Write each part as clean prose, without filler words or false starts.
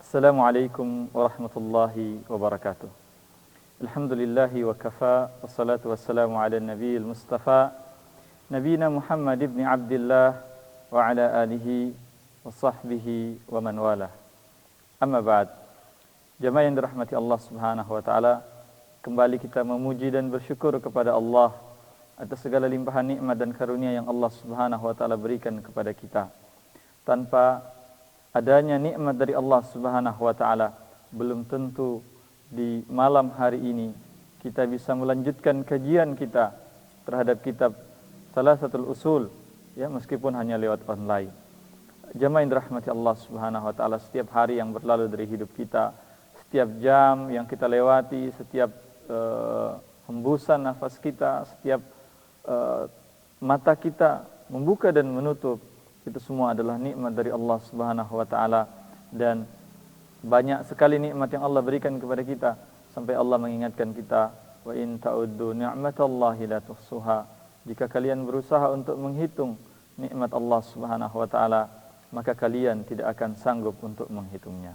Assalamualaikum warahmatullahi wabarakatuh. Alhamdulillahi wa kafa, wassalatu wassalamu ala nabiyil mustafa, nabina Muhammad ibn Abdillah wa ala alihi wa sahbihi wa man wala. Amma ba'd. Jamaah yang dirahmati Allah subhanahu wa ta'ala, kembali kita memuji dan bersyukur kepada Allah atas segala limpahan nikmat dan karunia yang Allah subhanahu wa ta'ala berikan kepada kita. Tanpa adanya nikmat dari Allah Subhanahu wa taala, belum tentu di malam hari ini kita bisa melanjutkan kajian kita terhadap kitab Salasatul Usul, ya, meskipun hanya lewat online. Jamaah yang dirahmati Allah Subhanahu wa taala, setiap hari yang berlalu dari hidup kita, setiap jam yang kita lewati, setiap hembusan nafas kita, setiap mata kita membuka dan menutup, itu semua adalah nikmat dari Allah Subhanahu wa taala, dan banyak sekali nikmat yang Allah berikan kepada kita sampai Allah mengingatkan kita, wa in ta'uddu ni'matallahi la tuhsuha. Jika kalian berusaha untuk menghitung nikmat Allah Subhanahu wa taala, maka kalian tidak akan sanggup untuk menghitungnya.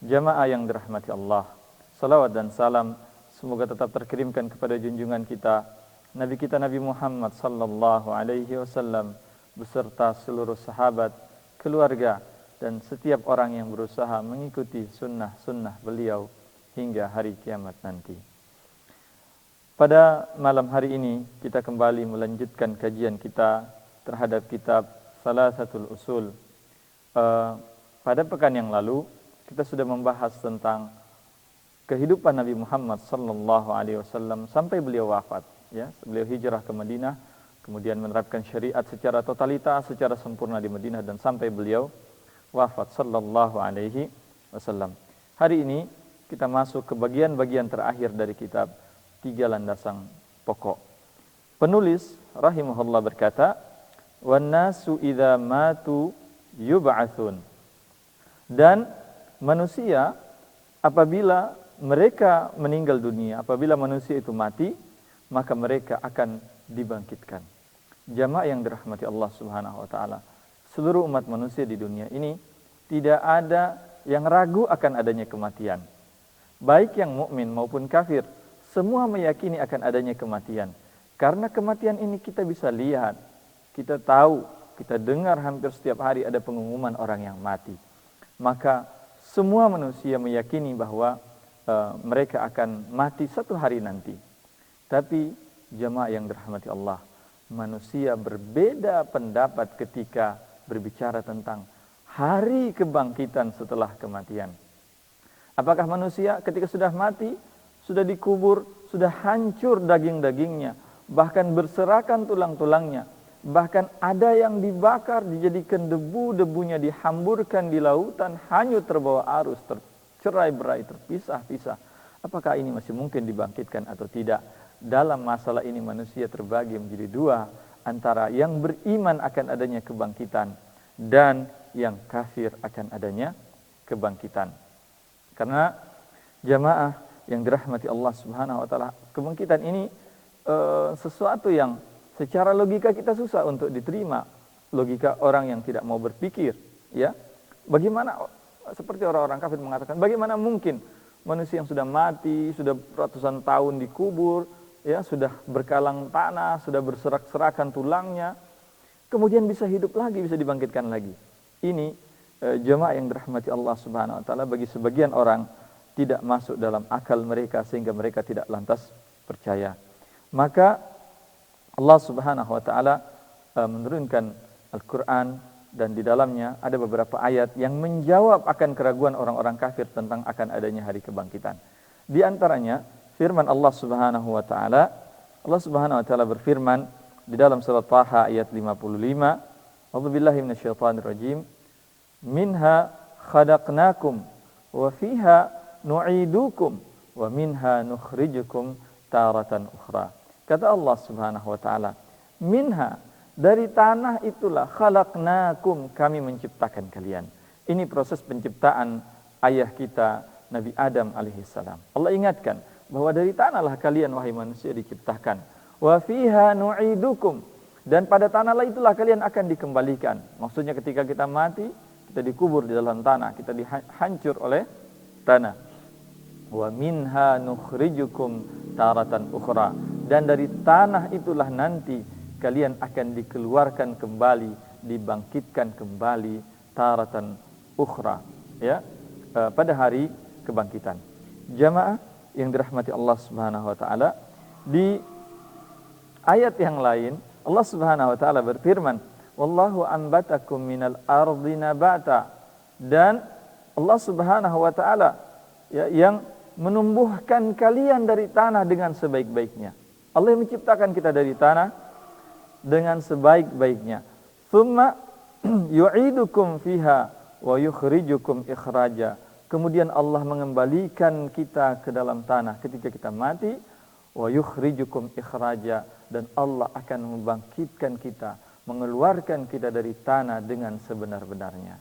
Jamaah yang dirahmati Allah, salawat dan salam semoga tetap terkirimkan kepada junjungan kita, Nabi kita Nabi Muhammad sallallahu alaihi wasallam, beserta seluruh sahabat, keluarga, dan setiap orang yang berusaha mengikuti sunnah-sunnah beliau hingga hari kiamat nanti. Pada malam hari ini kita kembali melanjutkan kajian kita terhadap kitab Salasatul Usul. Pada pekan yang lalu kita sudah membahas tentang kehidupan Nabi Muhammad sallallahu alaihi wasallam sampai beliau wafat, ya, beliau hijrah ke Madinah, kemudian menerapkan syariat secara totalitas, secara sempurna di Madinah, dan sampai beliau wafat sallallahu alaihi wasallam. Hari ini kita masuk ke bagian-bagian terakhir dari kitab, 3 landasan pokok. Penulis rahimahullah berkata, "Wan nasu idza matu yub'atsun." Dan manusia apabila mereka meninggal dunia, apabila manusia itu mati, maka mereka akan dibangkitkan. Jamaah yang dirahmati Allah Subhanahu wa taala, seluruh umat manusia di dunia ini tidak ada yang ragu akan adanya kematian. Baik yang mukmin maupun kafir, semua meyakini akan adanya kematian. Karena kematian ini kita bisa lihat, kita tahu, kita dengar hampir setiap hari ada pengumuman orang yang mati. Maka semua manusia meyakini bahwa mereka akan mati satu hari nanti. Tapi jamaah yang dirahmati Allah, manusia berbeda pendapat ketika berbicara tentang hari kebangkitan setelah kematian. Apakah manusia ketika sudah mati, sudah dikubur, sudah hancur daging-dagingnya, bahkan berserakan tulang-tulangnya, bahkan ada yang dibakar, dijadikan debu-debunya, dihamburkan di lautan, hanyut terbawa arus, tercerai-berai, terpisah-pisah. Apakah ini masih mungkin dibangkitkan atau tidak? Dalam masalah ini manusia terbagi menjadi 2, antara yang beriman akan adanya kebangkitan dan yang kafir akan adanya kebangkitan. Karena jamaah yang dirahmati Allah Subhanahu wa taala, kebangkitan ini sesuatu yang secara logika kita susah untuk diterima, logika orang yang tidak mau berpikir, ya. Bagaimana, seperti orang-orang kafir mengatakan, bagaimana mungkin manusia yang sudah mati, sudah ratusan tahun dikubur, ya, sudah berkalang tanah, sudah berserak-serakan tulangnya, kemudian bisa hidup lagi, bisa dibangkitkan lagi. Ini jemaah yang dirahmati Allah Subhanahu wa taala, bagi sebagian orang tidak masuk dalam akal mereka sehingga mereka tidak lantas percaya. Maka Allah Subhanahu wa taala menurunkan Al-Qur'an, dan di dalamnya ada beberapa ayat yang menjawab akan keraguan orang-orang kafir tentang akan adanya hari kebangkitan. Di antaranya firman Allah Subhanahu wa taala. Allah Subhanahu wa taala berfirman di dalam surat Taha ayat 55, "A'udzubillahi minasyaitonir rajim. Minha khalaqnakum wa fiha nu'idukum wa minha nukhrijukum taratan ukhra." Kata Allah Subhanahu wa taala, "Minha," dari tanah itulah, "khalaqnakum," kami menciptakan kalian. Ini proses penciptaan ayah kita Nabi Adam alaihissalam. Allah ingatkan bahwa dari tanahlah kalian wahai manusia diciptakan. Wa fiha nu'idukum, dan pada tanahlah itulah kalian akan dikembalikan. Maksudnya ketika kita mati, kita dikubur di dalam tanah, kita dihancur oleh tanah. Wa minha nukhrijukum taratan ukhra, dan dari tanah itulah nanti kalian akan dikeluarkan kembali, dibangkitkan kembali, taratan ukhra, ya, pada hari kebangkitan. Jamaah yang dirahmati Allah Subhanahu wa taala, di ayat yang lain Allah Subhanahu wa taala berfirman, wallahu ambatakum minal ardi nabata, dan Allah Subhanahu wa taala, ya, yang menumbuhkan kalian dari tanah dengan sebaik-baiknya. Allah yang menciptakan kita dari tanah dengan sebaik-baiknya. Tsumma yu'idukum fiha wa yukhrijukum ikhraja. Kemudian Allah mengembalikan kita ke dalam tanah ketika kita mati, wa yukhrijukum ikhraja, dan Allah akan membangkitkan kita, mengeluarkan kita dari tanah dengan sebenar-benarnya.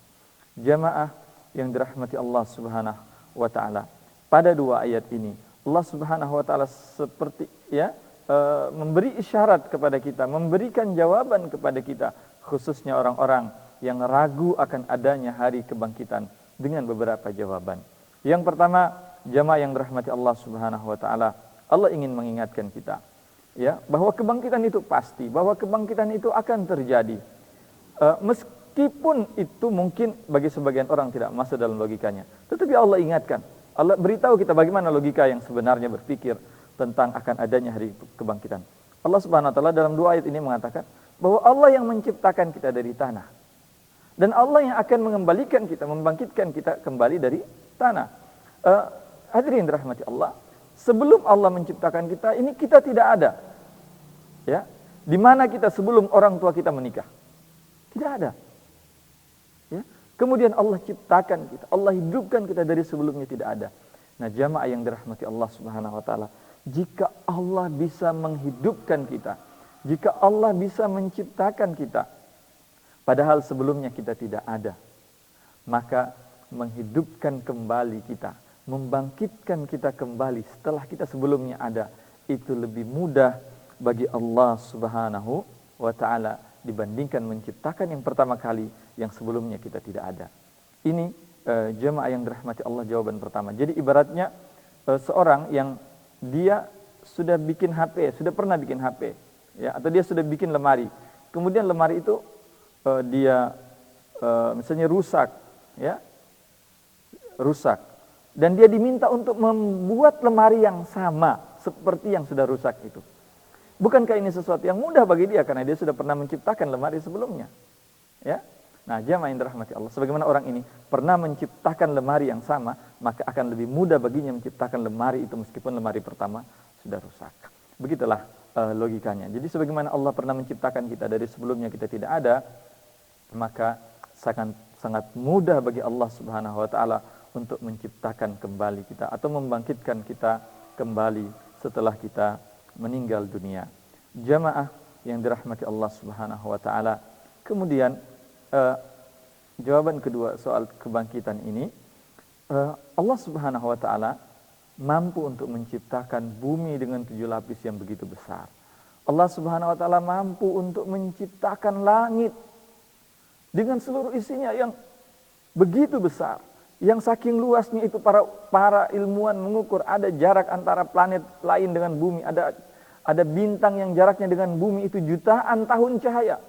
Jamaah yang dirahmati Allah Subhanahu wa taala, pada dua ayat ini Allah Subhanahu wa taala seperti, ya, memberi isyarat kepada kita, memberikan jawaban kepada kita, khususnya orang-orang yang ragu akan adanya hari kebangkitan, dengan beberapa jawaban. Yang pertama, jamaah yang dirahmati Allah Subhanahu wa taala, Allah ingin mengingatkan kita, ya, bahwa kebangkitan itu pasti, bahwa kebangkitan itu akan terjadi. Meskipun itu mungkin bagi sebagian orang tidak masuk dalam logikanya, tetapi Allah ingatkan, Allah beritahu kita bagaimana logika yang sebenarnya berpikir tentang akan adanya hari kebangkitan. Allah Subhanahu wa taala dalam dua ayat ini mengatakan bahwa Allah yang menciptakan kita dari tanah, dan Allah yang akan mengembalikan kita, membangkitkan kita kembali dari tanah. Hadirin dirahmati Allah, sebelum Allah menciptakan kita ini, kita tidak ada. Ya, di mana kita sebelum orang tua kita menikah? Tidak ada. Ya, kemudian Allah ciptakan kita, Allah hidupkan kita dari sebelumnya tidak ada. Nah, jamaah yang dirahmati Allah Subhanahu wa taala, jika Allah bisa menghidupkan kita, jika Allah bisa menciptakan kita, padahal sebelumnya kita tidak ada, maka menghidupkan kembali kita, membangkitkan kita kembali setelah kita sebelumnya ada, itu lebih mudah bagi Allah Subhanahu wa taala dibandingkan menciptakan yang pertama kali yang sebelumnya kita tidak ada. Ini jemaah yang dirahmati Allah, jawaban pertama. Jadi ibaratnya seorang yang dia sudah bikin HP, sudah pernah bikin HP, ya, atau dia sudah bikin lemari. Kemudian lemari itu dia misalnya rusak, ya, rusak, dan dia diminta untuk membuat lemari yang sama seperti yang sudah rusak itu. Bukankah ini sesuatu yang mudah bagi dia karena dia sudah pernah menciptakan lemari sebelumnya, ya? Nah, jemaah yang dirahmati Allah, sebagaimana orang ini pernah menciptakan lemari yang sama, maka akan lebih mudah baginya menciptakan lemari itu meskipun lemari pertama sudah rusak. Begitulah logikanya. Jadi sebagaimana Allah pernah menciptakan kita dari sebelumnya kita tidak ada, maka sangat mudah bagi Allah Subhanahu wa taala untuk menciptakan kembali kita atau membangkitkan kita kembali setelah kita meninggal dunia. Jamaah yang dirahmati Allah Subhanahu wa taala, kemudian jawaban kedua soal kebangkitan ini, Allah Subhanahu wa taala mampu untuk menciptakan bumi dengan 7 lapis yang begitu besar. Allah Subhanahu wa taala mampu untuk menciptakan langit dengan seluruh isinya yang begitu besar, yang saking luasnya itu para ilmuwan mengukur ada jarak antara planet lain dengan bumi, ada bintang yang jaraknya dengan bumi itu jutaan tahun cahaya.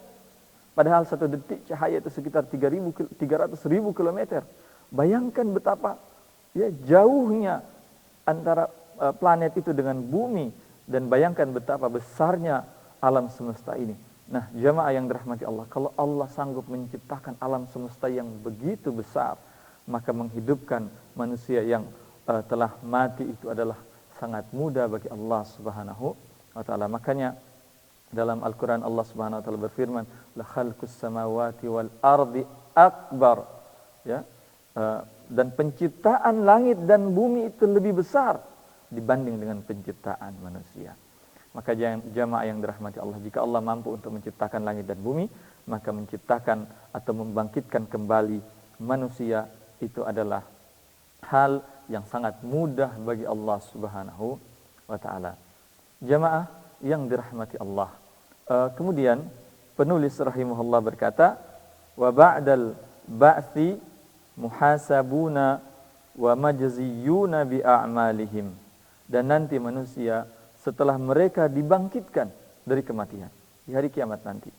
Padahal 1 detik cahaya itu sekitar 300.000 kilometer. Bayangkan betapa, ya, jauhnya antara planet itu dengan bumi, dan bayangkan betapa besarnya alam semesta ini. Nah, jamaah yang dirahmati Allah, kalau Allah sanggup menciptakan alam semesta yang begitu besar, maka menghidupkan manusia yang telah mati itu adalah sangat mudah bagi Allah Subhanahu wa taala. Makanya dalam Al-Quran Allah Subhanahu wa taala berfirman, la khalqus samawati wal ardi akbar, ya, dan penciptaan langit dan bumi itu lebih besar dibanding dengan penciptaan manusia. Maka jamaah yang dirahmati Allah, jika Allah mampu untuk menciptakan langit dan bumi, maka menciptakan atau membangkitkan kembali manusia itu adalah hal yang sangat mudah bagi Allah Subhanahu wa taala. Jamaah yang dirahmati Allah, kemudian penulis rahimahullah berkata, wa ba'dal ba'thi muhasabuna wa majziyuna bi a'malihim. Dan nanti manusia setelah mereka dibangkitkan dari kematian di hari kiamat nanti,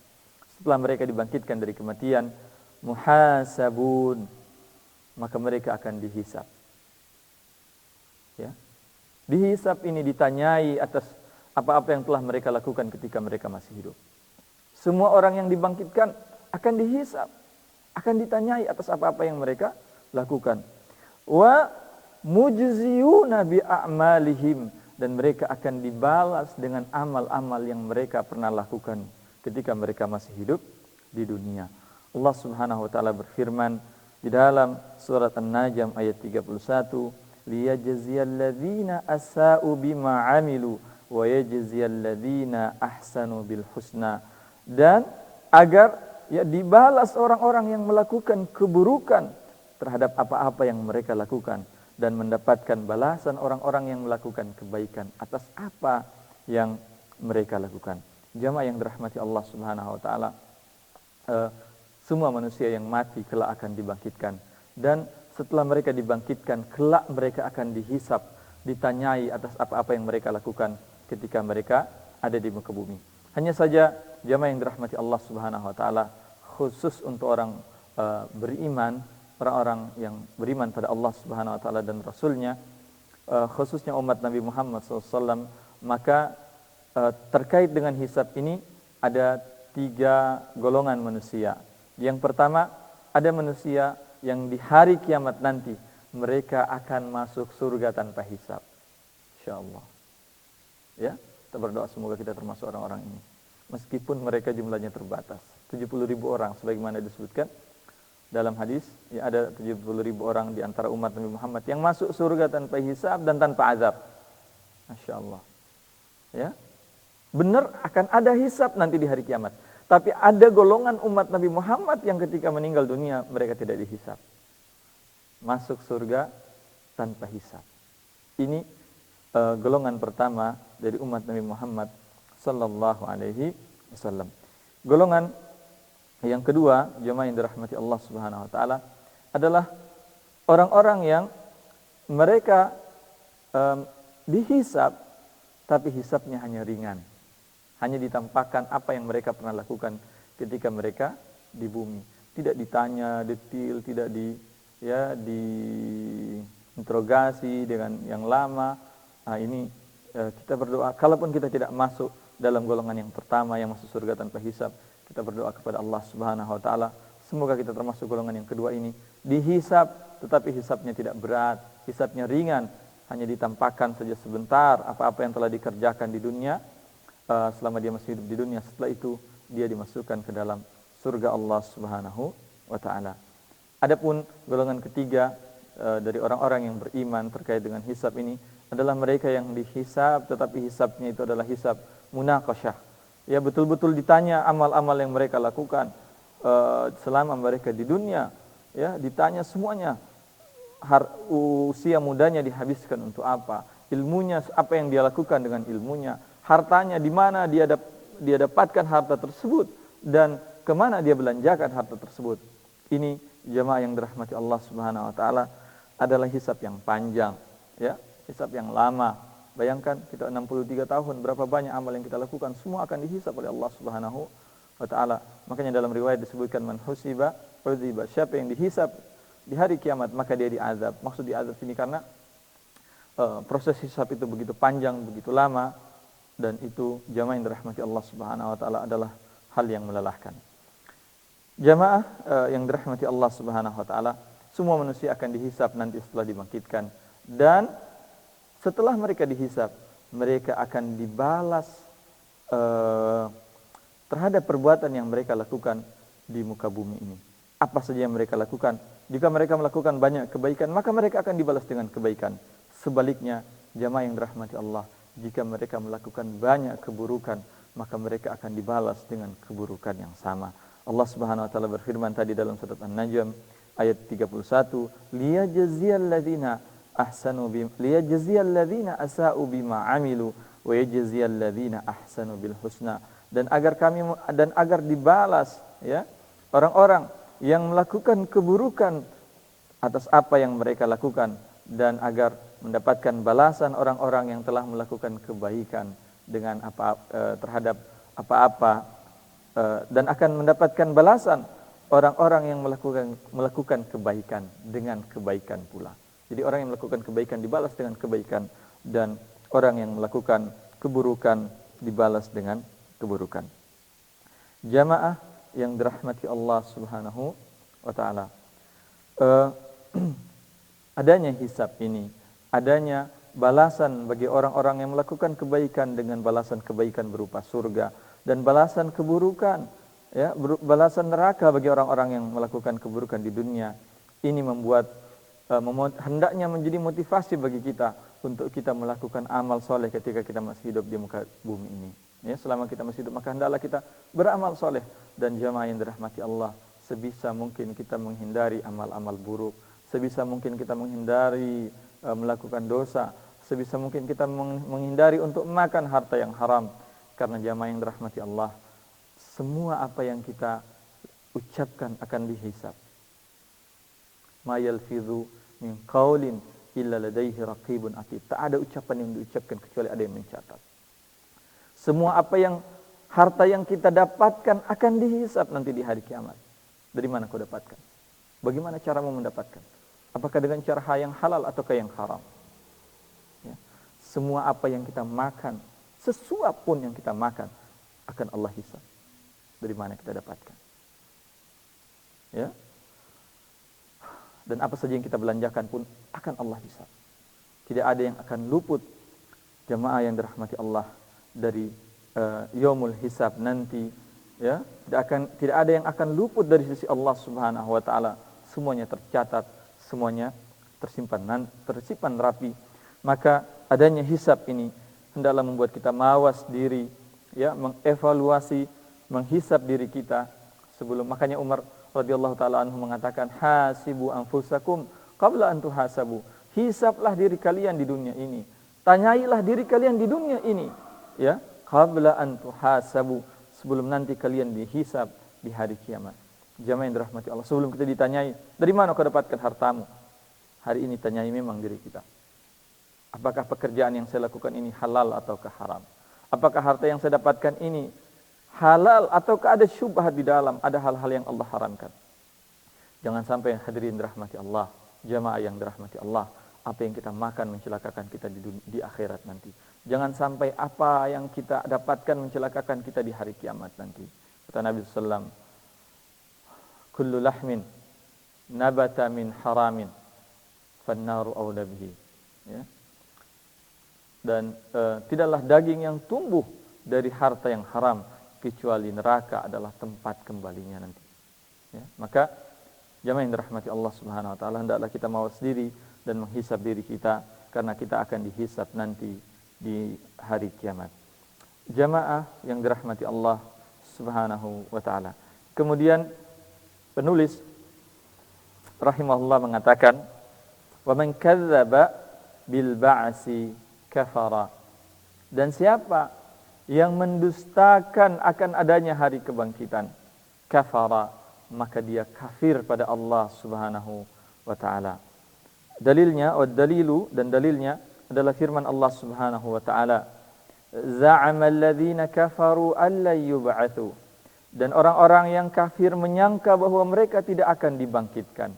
setelah mereka dibangkitkan dari kematian, muhasabun, maka mereka akan dihisab. Ya. Dihisab ini ditanyai atas apa-apa yang telah mereka lakukan ketika mereka masih hidup. Semua orang yang dibangkitkan akan dihisab, akan ditanyai atas apa-apa yang mereka lakukan. Wa mujziyuna bi a'malihim, dan mereka akan dibalas dengan amal-amal yang mereka pernah lakukan ketika mereka masih hidup di dunia. Allah Subhanahu wa taala berfirman di dalam surat An-Najm ayat 31, liyajziyalladzina asa'u bima 'amilu wa yajziyalladzina ahsanu bil husna. Dan agar ya dibalas orang-orang yang melakukan keburukan terhadap apa-apa yang mereka lakukan, dan mendapatkan balasan orang-orang yang melakukan kebaikan atas apa yang mereka lakukan. Jamaah yang dirahmati Allah Subhanahu wa taala, semua manusia yang mati kelak akan dibangkitkan, dan setelah mereka dibangkitkan kelak mereka akan dihisab, ditanyai atas apa-apa yang mereka lakukan ketika mereka ada di muka bumi. Hanya saja jamaah yang dirahmati Allah Subhanahu wa taala, khusus untuk orang beriman, orang-orang yang beriman pada Allah Subhanahu wa taala dan Rasulnya, khususnya umat Nabi Muhammad SAW, maka terkait dengan hisab ini ada 3 golongan manusia. Yang pertama, ada manusia yang di hari kiamat nanti mereka akan masuk surga tanpa hisab, insyaallah. Ya, kita berdoa semoga kita termasuk orang-orang ini. Meskipun mereka jumlahnya terbatas, 70.000 orang sebagaimana disebutkan dalam hadis, ya, ada 70.000 orang di antara umat Nabi Muhammad yang masuk surga tanpa hisab dan tanpa azab. Masya Allah. Ya, benar akan ada hisab nanti di hari kiamat. Tapi ada golongan umat Nabi Muhammad yang ketika meninggal dunia mereka tidak dihisab, masuk surga tanpa hisab. Ini golongan pertama dari umat Nabi Muhammad Sallallahu Alaihi Wasallam. Golongan yang kedua, jemaah yang dirahmati Allah Subhanahu wa taala, adalah orang-orang yang mereka dihisab tapi hisabnya hanya ringan. Hanya ditampakkan apa yang mereka pernah lakukan ketika mereka di bumi. Tidak ditanya detail, tidak diinterogasi dengan yang lama. Nah, ini kita berdoa, kalaupun kita tidak masuk dalam golongan yang pertama yang masuk surga tanpa hisab, kita berdoa kepada Allah Subhanahu wa taala, semoga kita termasuk golongan yang kedua ini, dihisab tetapi hisabnya tidak berat, hisabnya ringan, hanya ditampakkan saja sebentar apa-apa yang telah dikerjakan di dunia selama dia masih hidup di dunia. Setelah itu dia dimasukkan ke dalam surga Allah Subhanahu wa taala. Adapun golongan ketiga dari orang-orang yang beriman terkait dengan hisab ini adalah mereka yang dihisab tetapi hisabnya itu adalah hisab munaqasyah. Ya, betul-betul ditanya amal-amal yang mereka lakukan selama mereka di dunia, ya, ditanya semuanya. Usia mudanya dihabiskan untuk apa? Ilmunya apa yang dia lakukan dengan ilmunya? Hartanya di mana dia dapatkan harta tersebut dan kemana dia belanjakan harta tersebut. Ini jemaah yang dirahmati Allah Subhanahu wa taala adalah hisab yang panjang, ya, hisab yang lama. Bayangkan kita 63 tahun, berapa banyak amal yang kita lakukan, semua akan dihisab oleh Allah Subhanahu wa taala. Makanya dalam riwayat disebutkan man husiba udziba, siapa yang dihisab di hari kiamat maka dia diazab. Maksud diazab sini karena proses hisab itu begitu panjang, begitu lama, dan itu jamaah yang dirahmati Allah Subhanahu wa taala adalah hal yang melelahkan. Jamaah yang dirahmati Allah Subhanahu wa taala, semua manusia akan dihisab nanti setelah dibangkitkan, dan setelah mereka dihisab, mereka akan dibalas terhadap perbuatan yang mereka lakukan di muka bumi ini. Apa saja yang mereka lakukan? Jika mereka melakukan banyak kebaikan, maka mereka akan dibalas dengan kebaikan. Sebaliknya, jamaah yang dirahmati Allah, jika mereka melakukan banyak keburukan, maka mereka akan dibalas dengan keburukan yang sama. Allah Subhanahu wa taala berfirman tadi dalam surat An-Najm ayat 31, liyajziyalladzina asa'u bima 'amilu wa yajziyalladzina ahsanu bil husna. Dan agar dibalas, ya, orang-orang yang melakukan keburukan atas apa yang mereka lakukan, dan agar mendapatkan balasan orang-orang yang telah melakukan kebaikan dengan terhadap apa-apa, dan akan mendapatkan balasan orang-orang yang melakukan kebaikan dengan kebaikan pula. Jadi orang yang melakukan kebaikan dibalas dengan kebaikan, dan orang yang melakukan keburukan dibalas dengan keburukan. Jamaah yang dirahmati Allah Subhanahu wa taala. Adanya hisab ini, adanya balasan bagi orang-orang yang melakukan kebaikan dengan balasan kebaikan berupa surga, dan balasan keburukan, ya, balasan neraka bagi orang-orang yang melakukan keburukan di dunia. Ini membuat hendaknya menjadi motivasi bagi kita untuk kita melakukan amal soleh ketika kita masih hidup di muka bumi ini. Ya, selama kita masih hidup, maka hendaklah kita beramal soleh. Dan jamaah yang dirahmati Allah, sebisa mungkin kita menghindari amal-amal buruk, sebisa mungkin kita menghindari melakukan dosa, sebisa mungkin kita menghindari untuk makan harta yang haram. Karena jamaah yang dirahmati Allah, semua apa yang kita ucapkan akan dihisab. Ma yalfidhu min qaulin illa ladaihi raqibun atid. Tak ada ucapan yang diucapkan kecuali ada yang mencatat. Semua harta yang kita dapatkan akan dihisab nanti di hari kiamat. Dari mana kau dapatkan? Bagaimana caramu mendapatkan? Apakah dengan cara yang halal ataukah yang haram? Ya. Semua apa yang kita makan, sesuap pun yang kita makan, akan Allah hisab. Dari mana kita dapatkan? Ya. Dan apa saja yang kita belanjakan pun akan Allah hisab. Tidak ada yang akan luput, jamaah yang dirahmati Allah, dari yaumul hisab nanti. Ya, tidak ada yang akan luput dari sisi Allah Subhanahu wa taala. Semuanya tercatat, semuanya tersimpan rapi. Maka adanya hisab ini hendaklah membuat kita mawas diri, ya, mengevaluasi, menghisab diri kita sebelum. Makanya Umar radhiyallahu taala anhu mengatakan, hasibu anfusakum qabla an tuhasabu. Hisablah diri kalian di dunia ini, tanyailah diri kalian di dunia ini, ya, qabla an tuhasabu, sebelum nanti kalian dihisab di hari kiamat. Jamaah yang dirahmati Allah, sebelum kita ditanyai, dari mana kau dapatkan hartamu? Hari ini tanyai memang diri kita. Apakah pekerjaan yang saya lakukan ini halal ataukah haram? Apakah harta yang saya dapatkan ini halal ataukah ada syubhat di dalam, ada hal-hal yang Allah haramkan? Jangan sampai hadirin dirahmati Allah, jamaah yang dirahmati Allah, apa yang kita makan mencelakakan kita di akhirat nanti. Jangan sampai apa yang kita dapatkan mencelakakan kita di hari kiamat nanti. Kata Nabi sallallahu alaihi wasallam, kullu lahmin nabata min haramin fannaru awla bihi. Ya. Dan tidaklah daging yang tumbuh dari harta yang haram kecuali neraka adalah tempat kembalinya nanti. Ya. Maka jamaah yang dirahmati Allah Subhanahu wa taala, hendaklah kita mawas diri dan menghisab diri kita, karena kita akan dihisab nanti di hari kiamat. Jamaah yang dirahmati Allah Subhanahu wa taala. Kemudian penulis rahimahullah mengatakan, wa man kadzdzaba bil ba'si kafara. Dan siapa yang mendustakan akan adanya hari kebangkitan, kafara, maka dia kafir pada Allah Subhanahu wa taala. Dalilnya, dalilnya adalah firman Allah Subhanahu wa taala, za'ama alladhina kafaru alla yub'atsu. Dan orang-orang yang kafir menyangka bahwa mereka tidak akan dibangkitkan.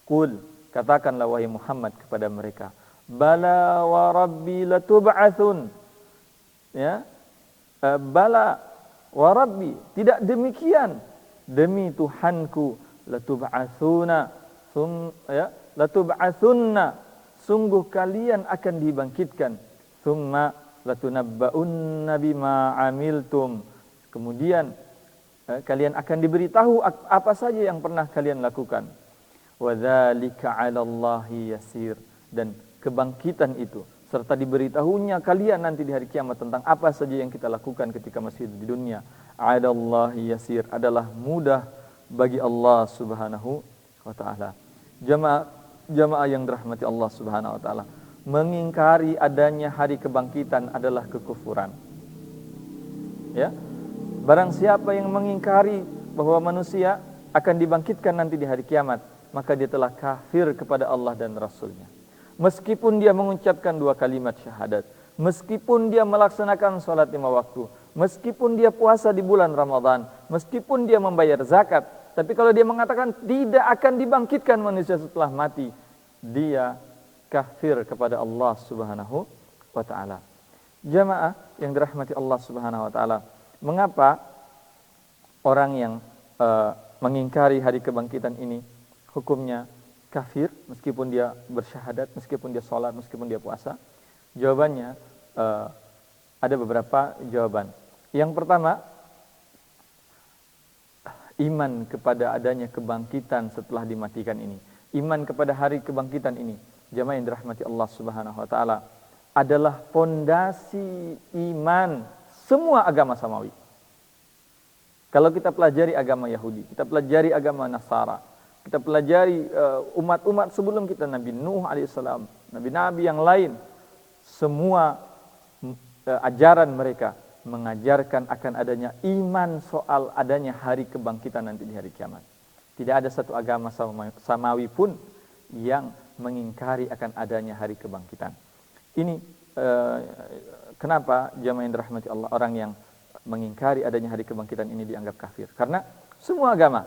Qul, katakanlah wahai Muhammad kepada mereka, bala wa rabbi latub'atsun. Ya. Bala wa rabbi, tidak demikian, demi Tuhanku, latub'atsuna, ya, latub'atsunna, sungguh kalian akan dibangkitkan, thumma latunabba'unna bima amiltum, kemudian kalian akan diberitahu apa saja yang pernah kalian lakukan. Wa dzalika 'alallahi yasir, dan kebangkitan itu serta diberitahunya kalian nanti di hari kiamat tentang apa saja yang kita lakukan ketika masih di dunia, 'alallahi yasir, adalah mudah bagi Allah Subhanahu wa taala. Jamaah yang dirahmati Allah Subhanahu wa taala, mengingkari adanya hari kebangkitan adalah kekufuran. Ya. Barang siapa yang mengingkari bahwa manusia akan dibangkitkan nanti di hari kiamat, maka dia telah kafir kepada Allah dan Rasul-Nya. Meskipun dia mengucapkan 2 kalimat syahadat, meskipun dia melaksanakan sholat 5 waktu, meskipun dia puasa di bulan Ramadan, meskipun dia membayar zakat, tapi kalau dia mengatakan tidak akan dibangkitkan manusia setelah mati, dia kafir kepada Allah Subhanahu wa taala. Jamaah yang dirahmati Allah Subhanahu wa taala, mengapa orang yang mengingkari hari kebangkitan ini hukumnya kafir meskipun dia bersyahadat, meskipun dia sholat, meskipun dia puasa? Jawabannya ada beberapa jawaban. Yang pertama, iman kepada adanya kebangkitan setelah dimatikan ini, iman kepada hari kebangkitan ini, jamaah yang dirahmati Allah Subhanahu wa taala, adalah pondasi iman semua agama samawi. Kalau kita pelajari agama Yahudi, kita pelajari agama Nasara, kita pelajari umat-umat sebelum kita, Nabi Nuh alaihissalam, nabi-nabi yang lain, semua ajaran mereka mengajarkan akan adanya iman soal adanya hari kebangkitan nanti di hari kiamat. Tidak ada satu agama samawi pun yang mengingkari akan adanya hari kebangkitan. Ini kenapa jamaah yang dirahmati Allah, orang yang mengingkari adanya hari kebangkitan ini dianggap kafir? Karena semua agama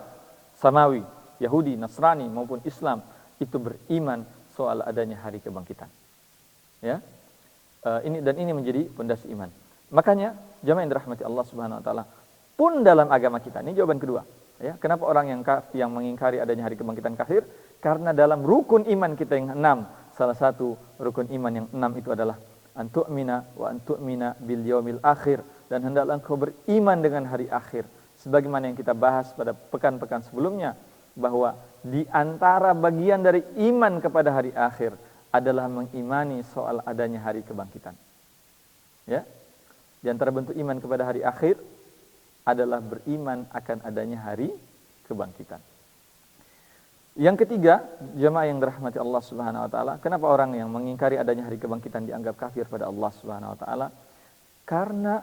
samawi, Yahudi, Nasrani maupun Islam itu beriman soal adanya hari kebangkitan. Ya, ini menjadi pondasi iman. Makanya jamaah yang dirahmati Allah Subhanahu wa taala, pun dalam agama kita, ini jawaban kedua, ya, kenapa orang yang mengingkari adanya hari kebangkitan kafir? Karena dalam rukun iman kita yang 6, salah satu rukun iman yang 6 itu adalah antu'mina wa antu'mina bil yaumil akhir, dan hendaklah engkau beriman dengan hari akhir. Sebagaimana yang kita bahas pada pekan-pekan sebelumnya, bahwa di antara bagian dari iman kepada hari akhir adalah mengimani soal adanya hari kebangkitan. Ya, di antara bentuk iman kepada hari akhir adalah beriman akan adanya hari kebangkitan. Yang ketiga, jemaah yang dirahmati Allah Subhanahu wa taala, kenapa orang yang mengingkari adanya hari kebangkitan dianggap kafir pada Allah Subhanahu wa taala? Karena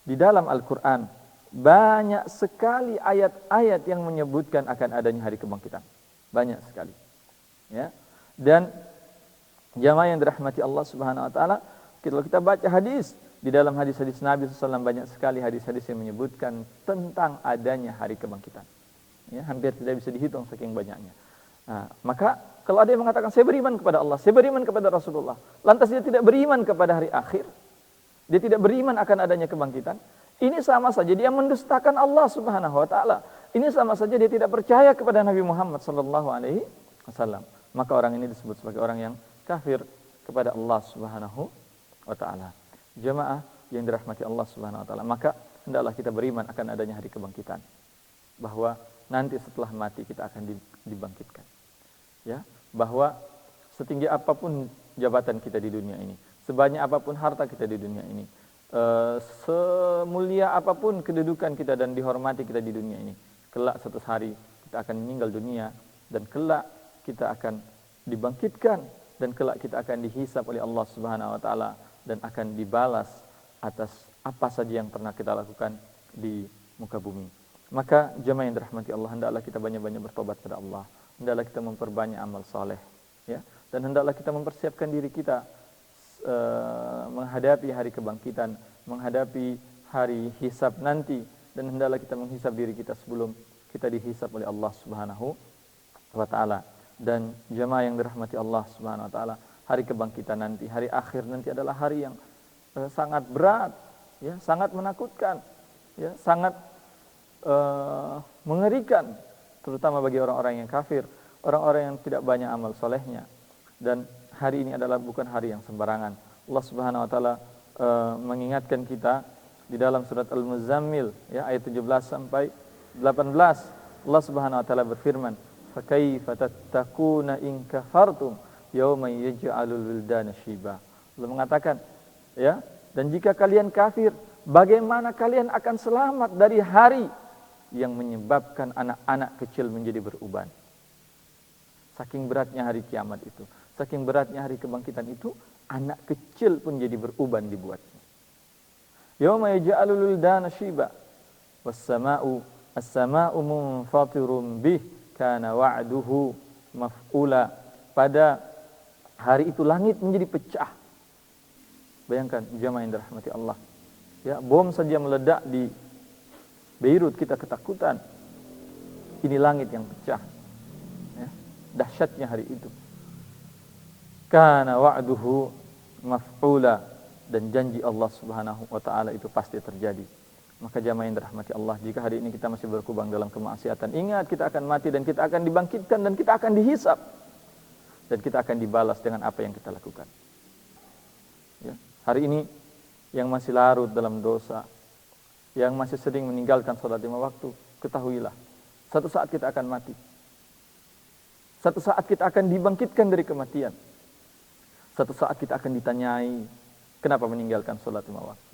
di dalam Al-Qur'an banyak sekali ayat-ayat yang menyebutkan akan adanya hari kebangkitan. Banyak sekali. Ya. Dan jemaah yang dirahmati Allah Subhanahu wa taala, kalau kita baca hadis, di dalam hadis-hadis Nabi SAW banyak sekali hadis-hadis yang menyebutkan tentang adanya hari kebangkitan. Ya, hampir tidak bisa dihitung saking banyaknya. Nah, maka kalau ada yang mengatakan saya beriman kepada Allah, saya beriman kepada Rasulullah, lantas dia tidak beriman kepada hari akhir, dia tidak beriman akan adanya kebangkitan, ini sama saja dia mendustakan Allah Subhanahu wa taala. Ini sama saja dia tidak percaya kepada Nabi Muhammad sallallahu alaihi wasallam. Maka orang ini disebut sebagai orang yang kafir kepada Allah Subhanahu wa taala. Jemaah yang dirahmati Allah Subhanahu wa taala, maka hendaklah kita beriman akan adanya hari kebangkitan, bahwa nanti setelah mati kita akan dibangkitkan. Ya, bahwa setinggi apapun jabatan kita di dunia ini, sebanyak apapun harta kita di dunia ini, semulia apapun kedudukan kita dan dihormati kita di dunia ini, kelak suatu hari kita akan meninggal dunia, dan kelak kita akan dibangkitkan, dan kelak kita akan dihisab oleh Allah Subhanahu wa taala, dan akan dibalas atas apa saja yang pernah kita lakukan di muka bumi. Maka jemaah yang dirahmati Allah, hendaklah kita banyak-banyak bertobat kepada Allah, hendaklah kita memperbanyak amal saleh, ya, dan hendaklah kita mempersiapkan diri kita menghadapi hari kebangkitan, menghadapi hari hisab nanti, dan hendaklah kita menghisab diri kita sebelum kita dihisab oleh Allah Subhanahu wa taala. Dan jemaah yang dirahmati Allah Subhanahu wa taala, hari kebangkitan nanti, hari akhir nanti adalah hari yang sangat berat, ya, sangat menakutkan, ya, sangat mengerikan, terutama bagi orang-orang yang kafir, orang-orang yang tidak banyak amal solehnya. Dan hari ini adalah bukan hari yang sembarangan. Allah Subhanahu wa taala mengingatkan kita di dalam surat Al-Muzammil, ya, ayat 17 sampai 18. Allah Subhanahu wa taala berfirman, "Fa kaifa tattaquna in kafartum yauma yaj'alul wildana syiba." Allah mengatakan, ya, dan jika kalian kafir, bagaimana kalian akan selamat dari hari yang menyebabkan anak-anak kecil menjadi beruban. Saking beratnya hari kiamat itu, saking beratnya hari kebangkitan itu, anak kecil pun jadi beruban dibuatnya. Yauma yaj'alul wildana syiba was sama'u As-sama'u munfatirun bih kana wa'duhu maf'ula. Pada hari itu langit menjadi pecah. Bayangkan jamaah yang dirahmati Allah. Ya, bom saja meledak di Beirut kita ketakutan. Ini langit yang pecah. Ya, dahsyatnya hari itu. Kana wa'duhu maf'ula, dan janji Allah Subhanahu wa taala itu pasti terjadi. Maka jamaah yang dirahmati Allah, jika hari ini kita masih berkubang dalam kemaksiatan, ingat kita akan mati dan kita akan dibangkitkan dan kita akan dihisab. Dan kita akan dibalas dengan apa yang kita lakukan. Ya, hari ini yang masih larut dalam dosa, yang masih sering meninggalkan sholat 5 waktu, ketahuilah, satu saat kita akan mati. Satu saat kita akan dibangkitkan dari kematian. Satu saat kita akan ditanyai, kenapa meninggalkan sholat 5 waktu?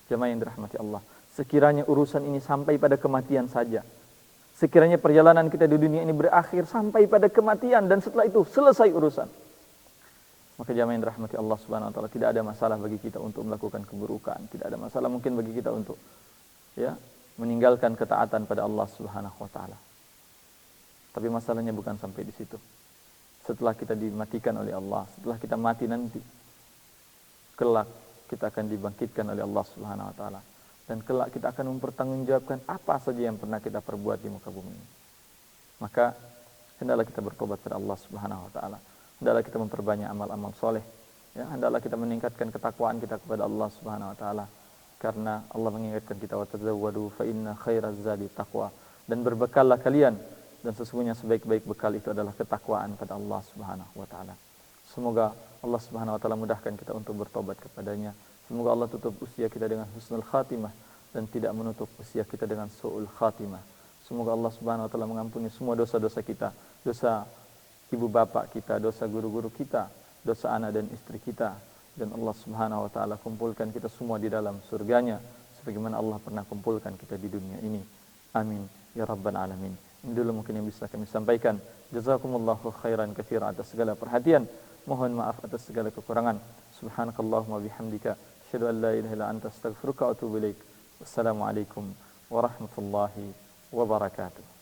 Jemaah yang dirahmati Allah, sekiranya urusan ini sampai pada kematian saja, sekiranya perjalanan kita di dunia ini berakhir sampai pada kematian dan setelah itu selesai urusan, maka jemaah yang dirahmati Allah Subhanahu wa taala, tidak ada masalah bagi kita untuk melakukan keburukan, tidak ada masalah mungkin bagi kita untuk meninggalkan ketaatan pada Allah Subhanahu wa taala. Tapi masalahnya bukan sampai di situ. Setelah kita dimatikan oleh Allah, setelah kita mati nanti, kelak kita akan dibangkitkan oleh Allah Subhanahu wa taala, dan kelak kita akan mempertanggungjawabkan apa saja yang pernah kita perbuat di muka bumi ini. Maka hendaklah kita bertobat kepada Allah Subhanahu wa taala. Hendaklah kita memperbanyak amal-amal soleh. Ya, hendaklah kita meningkatkan ketakwaan kita kepada Allah Subhanahu wa taala, karena Allah mengingatkan kita, wa tazawwadu fa inna khairaz zadi taqwa, dan berbekallah kalian, dan sesungguhnya sebaik-baik bekal itu adalah ketakwaan pada Allah Subhanahu wa taala. Semoga Allah Subhanahu wa taala mudahkan kita untuk bertobat kepadanya. Semoga Allah tutup usia kita dengan husnul khatimah dan tidak menutup usia kita dengan su'ul khatimah. Semoga Allah Subhanahu wa taala mengampuni semua dosa-dosa kita, dosa ibu bapak kita, dosa guru-guru kita, dosa anak dan istri kita, dan Allah Subhanahu wa taala kumpulkan kita semua di dalam surganya sebagaimana Allah pernah kumpulkan kita di dunia ini. Amin ya rabbal alamin. Ini dulu mungkin yang bisa kami sampaikan. Jazakumullahu khairan katsiran atas segala perhatian. Mohon maaf atas segala kekurangan. Subhanakallahumma bihamdika asyhadu an la ilaha illa anta astaghfiruka wa atubu ilaik. Wassalamualaikum warahmatullahi wabarakatuh.